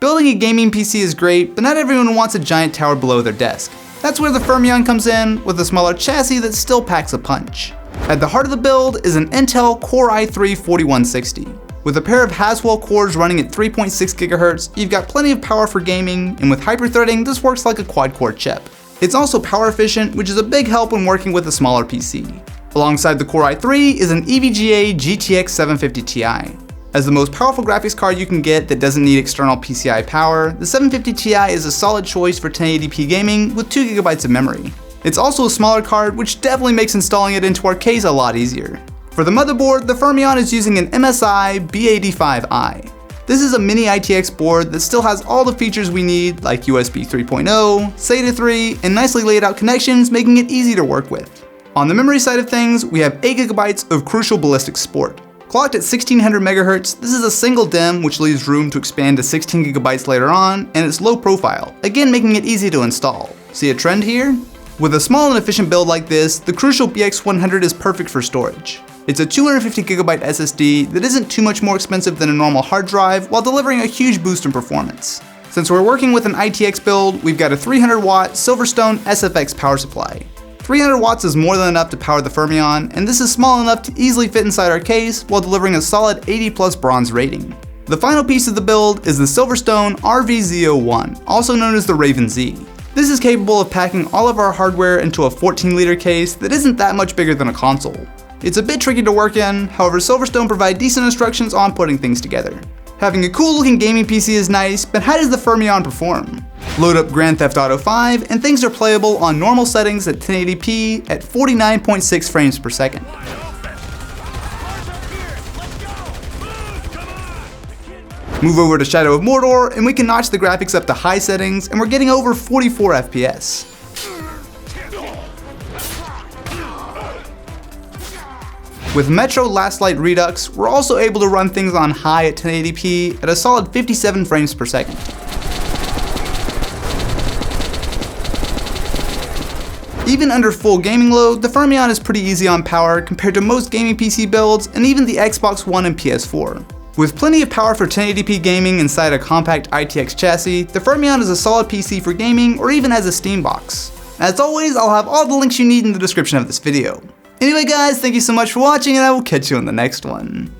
Building a gaming PC is great, but not everyone wants a giant tower below their desk. That's where the Fermion comes in, with a smaller chassis that still packs a punch. At the heart of the build is an Intel Core i3-4160. With a pair of Haswell cores running at 3.6 GHz, you've got plenty of power for gaming, and with hyperthreading, this works like a quad-core chip. It's also power efficient, which is a big help when working with a smaller PC. Alongside the Core i3 is an EVGA GTX 750 Ti. As the most powerful graphics card you can get that doesn't need external PCI power, the 750 Ti is a solid choice for 1080p gaming with 2 GB of memory. It's also a smaller card, which definitely makes installing it into our case a lot easier. For the motherboard, the Fermion is using an MSI B85i. This is a Mini-ITX board that still has all the features we need, like USB 3.0, SATA 3, and nicely laid out connections, making it easy to work with. On the memory side of things, we have 8 GB of crucial Ballistix support. Clocked at 1600 MHz, this is a single DIMM which leaves room to expand to 16 GB later on, and it's low profile, again making it easy to install. See a trend here? With a small and efficient build like this, the Crucial BX100 is perfect for storage. It's a 250 GB SSD that isn't too much more expensive than a normal hard drive while delivering a huge boost in performance. Since we're working with an ITX build, we've got a 300 watt Silverstone SFX power supply. 300 watts is more than enough to power the Fermion, and this is small enough to easily fit inside our case while delivering a solid 80+ bronze rating. The final piece of the build is the Silverstone RVZ01, also known as the Raven Z. This is capable of packing all of our hardware into a 14-liter case that isn't that much bigger than a console. It's a bit tricky to work in, however Silverstone provide decent instructions on putting things together. Having a cool looking gaming PC is nice, but how does the Fermion perform? Load up Grand Theft Auto 5 and things are playable on normal settings at 1080p at 49.6 frames per second. Move over to Shadow of Mordor and we can notch the graphics up to high settings and we're getting over 44 FPS. With Metro Last Light Redux, we're also able to run things on high at 1080p at a solid 57 frames per second. Even under full gaming load, the Fermion is pretty easy on power compared to most gaming PC builds and even the Xbox One and PS4. With plenty of power for 1080p gaming inside a compact ITX chassis, the Fermion is a solid PC for gaming or even as a Steam box. As always, I'll have all the links you need in the description of this video. Anyway guys, thank you so much for watching and I will catch you in the next one.